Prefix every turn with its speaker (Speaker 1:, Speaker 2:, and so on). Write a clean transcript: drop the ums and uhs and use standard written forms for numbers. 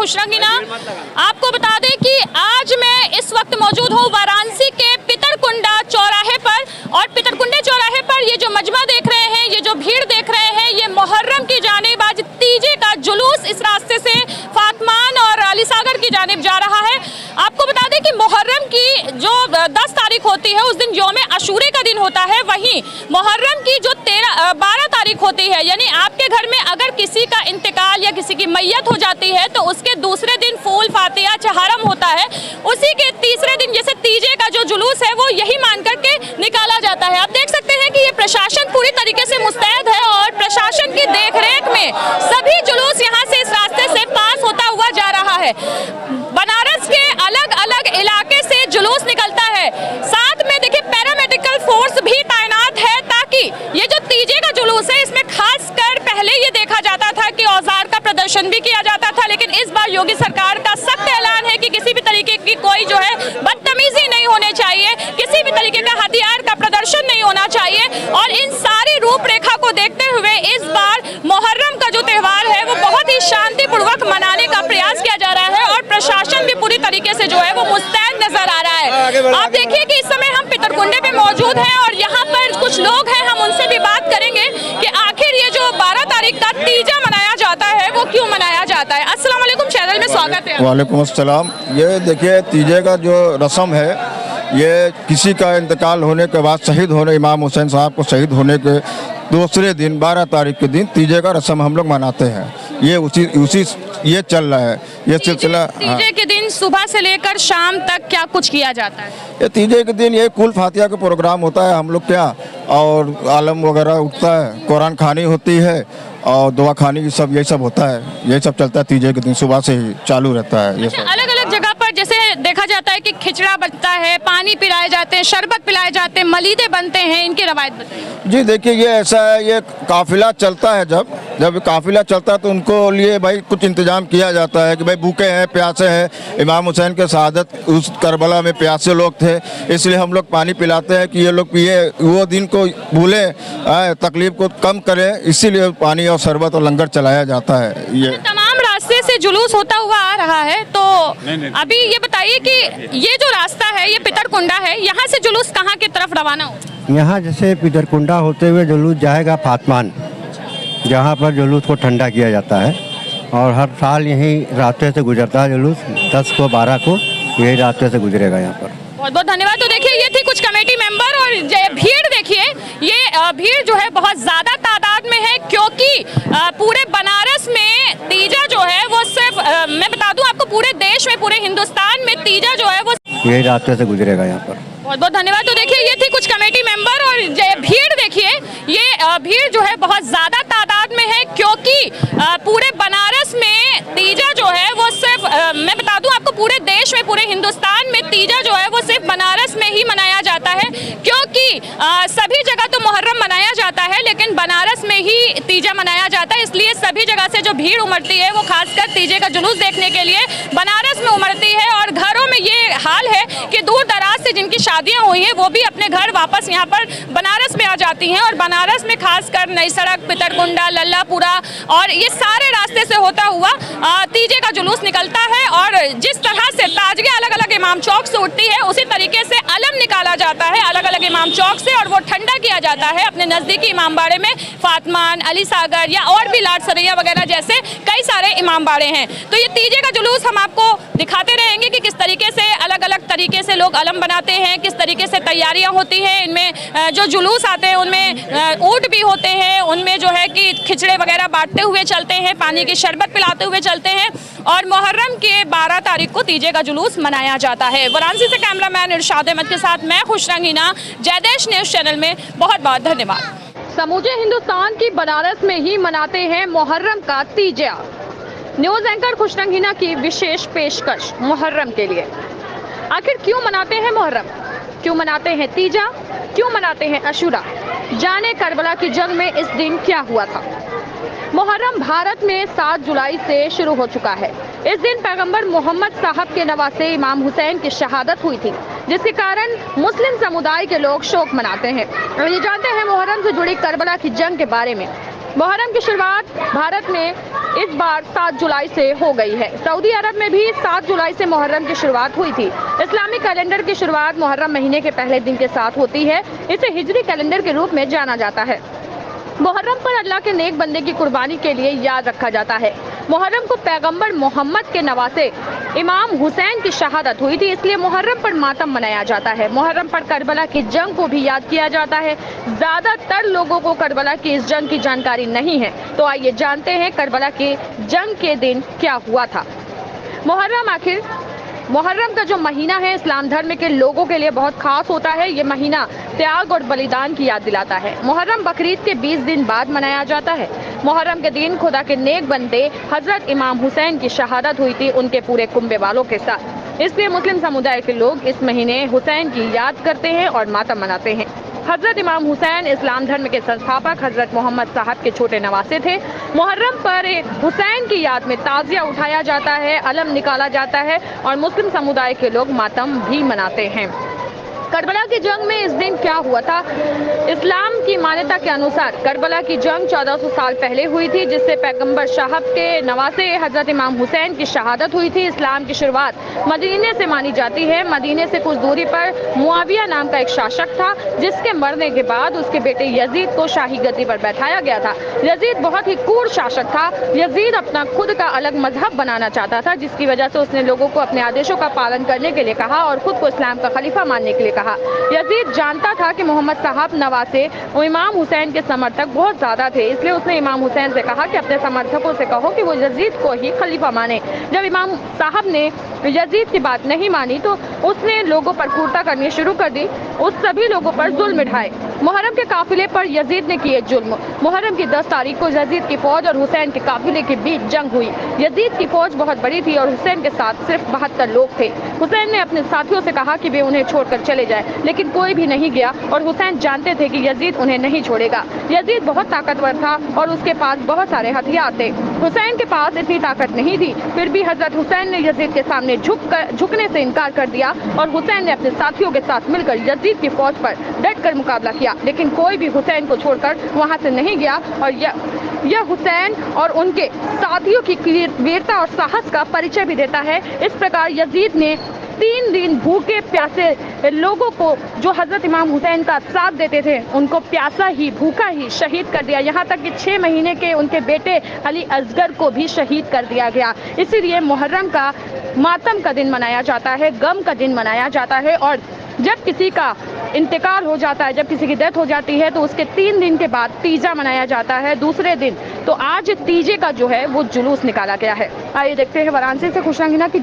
Speaker 1: खुशरंगीना। आपको बता दें कि आज मैं इस वक्त मौजूद हूँ वाराणसी के पितरकुंडा चौराहे पर, और पितरकुंडे चौराहे पर ये जो मजमा देख रहे हैं, ये जो भीड़ देख रहे हैं, ये मुहर्रम की जानिब आज तीजे का जुलूस इस रास्ते से फातमान और अलीसागर की जानिब जा रहा है। आपको बता दें कि मुहर्रम की जो 10 तारीख होती है उस दिन यौम अशूरे का दिन होता है, वहीं मुहर्रम की जो 12 तारीख होती है, यानी आपके घर में अगर किसी का इंतकाल या किसी की मैयत हो जाती है तो उसके दूसरे दिन फूल फातिहा चहारम होता है। उसी के तीसरे दिन जैसे तीजे का जो जुलूस है वो यही मान करके निकाला जाता है। आप देख सकते हैं कि ये प्रशासन पूरी तरीके से मुस्तैद है और प्रशासन की देखरेख में सभी जुलूस यहाँ से इस रास्ते से पास होता हुआ जा रहा है। बनारस के अलग अलग इलाके से जुलूस निकलता है, साथ में देखिए पैरामेडिकल फोर्स भी तैनात है, ताकि ये जो तीजे का जुलूस है इसमें खासकर पहले ये देखा जाता था कि औजार का प्रदर्शन भी किया जाता था, लेकिन इस बार योगी सरकार का सख्त ऐलान है कि किसी भी तरीके की कोई जो है बदतमीजी नहीं होनी चाहिए, किसी भी तरीके का हथियार का प्रदर्शन नहीं होना चाहिए। और इन सारी रूपरेखा को देखते हुए इस बार मुहर्रम का जो त्यौहार है वो बहुत ही शांतिपूर्वक मनाने का प्रयास किया जा रहा है और प्रशासन भी पूरी तरीके से जो है वो मुस्तैद नजर आ रहा है। आप देखिए कि इस समय हम पितरकुंडे पे मौजूद हैं और यहाँ पर कुछ लोग हैं, हम उनसे भी बात करेंगे कि आखिर ये जो 12 तारीख का तीजा मनाया जाता है वो क्यों मनाया जाता है। अस्सलाम वालेकुम, चैनल में स्वागत है।
Speaker 2: वालेकुम अस्सलाम। ये देखिए तीजे का जो रस्म है, ये किसी का इंतकाल होने के बाद शहीद होने, इमाम हुसैन साहब को शहीद होने के दूसरे दिन 12 तारीख के दिन तीजे का रस्म हम लोग मनाते हैं। ये उसी ये चल रहा है ये सिलसिला।
Speaker 1: तीजे के दिन सुबह से लेकर शाम तक क्या कुछ किया जाता है?
Speaker 2: ये तीजे के दिन ये कुल फातिहा का प्रोग्राम होता है, हम लोग क्या और आलम वगैरह उठता है, कुरान खानी होती है और दुआ खानी सब यही सब होता है, यही सब चलता है तीजे के दिन, सुबह से ही चालू रहता है। ये
Speaker 1: अलग अलग जगह पर जैसे देखा जाता है कि खिचड़ा बनता है, पानी पिलाए जाते हैं, शरबत पिलाए जाते हैं, मलीदे बनते हैं, इनकी रवायत बताइए। जी
Speaker 2: देखिए ये ऐसा है, ये काफिला चलता है, जब काफिला चलता है तो उनको लिए भाई कुछ इंतजाम किया जाता है कि भाई भूखे हैं, प्यासे हैं। इमाम हुसैन के शहादत उस करबला में प्यासे लोग थे, इसलिए हम लोग पानी पिलाते हैं कि ये लोग पिए, वो दिन को भूलें, तकलीफ को कम करें, इसीलिए पानी और शरबत और लंगर चलाया जाता है। ये
Speaker 1: तमाम रास्ते से जुलूस होता हुआ आ रहा है, तो अभी ये बताइए कि ये जो रास्ता है ये पितरकुंडा है, यहाँ से जुलूस कहाँ की तरफ रवाना हो?
Speaker 3: यहाँ जैसे पितरकुंडा होते हुए जुलूस जाएगा फातमान, जहाँ पर जुलूस को ठंडा किया जाता है, और हर साल यही रास्ते से गुजरता है जुलूस, 10 को 12 को यही रास्ते से गुजरेगा यहाँ पर।
Speaker 1: बहुत बहुत धन्यवाद। तो देखिए ये थी कुछ कमेटी मेंबर, और भीड़ देखिए, ये भीड़ जो है बहुत ज़्यादा तादाद में है, क्योंकि पूरे बनारस में तीजा जो है वो सिर्फ मैं बता दूं आपको, पूरे देश में, पूरे हिंदुस्तान में तीजा जो है वो
Speaker 3: यही रास्ते से गुजरेगा यहाँ पर।
Speaker 1: बहुत बहुत धन्यवाद। तो देखिए ये थी कुछ कमेटी मेंबर, और भीड़ देखिए, ये भीड़ जो है बहुत ज़्यादा तादाद में है, क्योंकि पूरे बनारस में तीजा जो है वो सिर्फ मैं बता दूं आपको, पूरे देश में, पूरे हिंदुस्तान में तीजा जो है वो सिर्फ बनारस में ही मनाया जाता है, क्योंकि सभी जगह तो मुहर्रम मनाया जाता है लेकिन बनारस में ही तीजा मनाया जाता है। इसलिए सभी जगह से जो भीड़ उमड़ती है वो खासकर तीजे का जुलूस देखने के लिए बनारस में उमड़ती है, और घरों में ये हाल है कि दूर दराज से जिनकी शादियां हुई हैं वो भी अपने घर वापस यहाँ पर बनारस में आ जाती हैं, और बनारस में खासकर नई सड़क, पितरकुंडा, लल्लापुरा और ये सारे रास्ते से होता हुआ तीजे का जुलूस निकलता है। और जिस तरह से ताजगी अलग अलग इमाम चौक से उठती है, उसी तरीके से अलम निकाला जाता है अलग अलग इमाम चौक से, और वो ठंडा किया जाता है अपने नज़दीकी इमाम बाड़े में। फातमान, अलीसागर या और भी लाट सरैया वगैरह जैसे कई सारे इमाम बाड़े हैं। तो ये तीजे का जुलूस हम आपको दिखाते रहेंगे कि किस तरीके से अलग अलग तरीके से लोग अलम बनाते हैं, किस तरीके से तैयारियां होती हैं। इनमें जो जुलूस आते हैं उनमें ऊँट भी होते हैं, उनमें जो है कि खिचड़े वगैरह बांटते हुए चलते हैं, पानी की शरबत पिलाते हुए चलते हैं, और मुहर्रम के 12 तारीख को तीजे का जुलूस मनाया जाता है। वाराणसी से कैमरामैन इरशाद अहमद के साथ मैं खुशरंगीना, जयदेश न्यूज़ चैनल में बहुत बहुत धन्यवाद। समूचे हिंदुस्तान की बनारस में ही मनाते हैं मुहर्रम का तीजा। न्यूज़ एंकर खुशरंगीना की विशेष पेशकश मुहर्रम के लिए। आखिर क्यों मनाते हैं मुहर्रम, क्यों मनाते हैं तीजा, क्यों मनाते हैं अशूरा, जाने करबला की जंग में इस दिन क्या हुआ था। मुहर्रम भारत में 7 जुलाई से शुरू हो चुका है। इस दिन पैगंबर मोहम्मद साहब के नवासे इमाम हुसैन की शहादत हुई थी, जिसके कारण मुस्लिम समुदाय के लोग शोक मनाते हैं। और ये जानते हैं मुहर्रम से जुड़ी करबला की जंग के बारे में। मुहर्रम की शुरुआत भारत में इस बार 7 जुलाई से हो गई है। सऊदी अरब में भी 7 जुलाई से मुहर्रम की शुरुआत हुई थी। इस्लामिक कैलेंडर की शुरुआत मुहर्रम महीने के पहले दिन के साथ होती है। इसे हिजरी कैलेंडर के रूप में जाना जाता है। मुहर्रम पर अल्लाह के नेक बंदे की कुर्बानी के लिए याद रखा जाता है। मुहर्रम को पैगंबर मोहम्मद के नवासे इमाम हुसैन की शहादत हुई थी, इसलिए मुहर्रम पर मातम मनाया जाता है। मुहर्रम पर करबला की जंग को भी याद किया जाता है। ज्यादातर लोगों को करबला की इस जंग की जानकारी नहीं है, तो आइए जानते हैं करबला की जंग के दिन क्या हुआ था। मुहर्रम का जो महीना है इस्लाम धर्म के लोगों के लिए बहुत खास होता है। ये महीना त्याग और बलिदान की याद दिलाता है। मुहर्रम बकरीद के 20 दिन बाद मनाया जाता है। मुहर्रम के दिन खुदा के नेक बंदे हजरत इमाम हुसैन की शहादत हुई थी उनके पूरे कुंबे वालों के साथ। इसलिए मुस्लिम समुदाय के लोग इस महीने हुसैन की याद करते हैं और मातम मनाते हैं। हजरत इमाम हुसैन इस्लाम धर्म के संस्थापक हजरत मोहम्मद साहब के छोटे नवासे थे। मुहर्रम पर हुसैन की याद में ताजिया उठाया जाता है, अलम निकाला जाता है और मुस्लिम समुदाय के लोग मातम भी मनाते हैं। करबला की जंग में इस दिन क्या हुआ था? इस्लाम की मान्यता के अनुसार करबला की जंग 1400 साल पहले हुई थी, जिससे पैगंबर साहब के नवासे हजरत इमाम हुसैन की शहादत हुई थी। इस्लाम की शुरुआत मदीने से मानी जाती है। मदीने से कुछ दूरी पर मुआविया नाम का एक शासक था, जिसके मरने के बाद उसके बेटे यजीद को शाही गद्दी पर बैठाया गया था। यजीद बहुत ही क्रूर शासक था। यजीद अपना खुद का अलग मजहब बनाना चाहता था, जिसकी वजह से उसने लोगों को अपने आदेशों का पालन करने के लिए कहा और खुद को इस्लाम का खलीफा मानने के लिए कहा। यजीद जानता था कि मोहम्मद साहब नवासे और इमाम हुसैन के समर्थक बहुत ज्यादा थे, इसलिए उसने इमाम हुसैन से कहा कि अपने समर्थकों से कहो कि वो यजीद को ही खलीफा माने। जब इमाम साहब ने यजीद की बात नहीं मानी तो उसने लोगों पर क्रूरता करनी शुरू कर दी। उस सभी लोगों पर जुल्म ढाए। मुहर्रम के काफिले पर यजीद ने किए जुल्म। मुहर्रम की 10 तारीख को यजीद की फौज और हुसैन के काफिले के बीच जंग हुई। यजीद की फौज बहुत बड़ी थी और हुसैन के साथ सिर्फ 72 लोग थे। हुसैन ने अपने साथियों से कहा कि वे उन्हें छोड़कर चले जाए, लेकिन कोई भी नहीं गया और हुसैन जानते थे कि यजीद उन्हें नहीं छोड़ेगा। यजीद बहुत ताकतवर था और उसके पास बहुत सारे हथियार थे। हुसैन के पास इतनी ताकत नहीं थी, फिर भी हजरत हुसैन ने यजीद के सामने झुकने से इनकार कर दिया और हुसैन ने अपने साथियों के साथ मिलकर यजीद की फौज पर डटकर मुकाबला किया, लेकिन कोई भी हुसैन को छोड़कर वहां से नहीं गया। और यह हुसैन और उनके साथियों की वीरता और साहस का परिचय भी देता है। इस प्रकार यजीद ने 3 दिन भूखे प्यासे लोगों को जो हजरत इमाम हुसैन का साथ देते थे उनको प्यासा ही भूखा ही शहीद कर दिया। यहाँ तक कि 6 महीने के उनके बेटे अली असगर को भी शहीद कर दिया गया। इसीलिए मुहर्रम का मातम का दिन मनाया जाता है, गम का दिन मनाया जाता है। और जब किसी का इंतकाल हो जाता है, जब किसी की डेथ हो जाती है तो उसके 3 दिन के बाद तीजा मनाया जाता है, दूसरे दिन। तो आज तीजे का जो है वो जुलूस निकाला गया है। आइए देखते हैं वाराणसी से खुशरंगीना की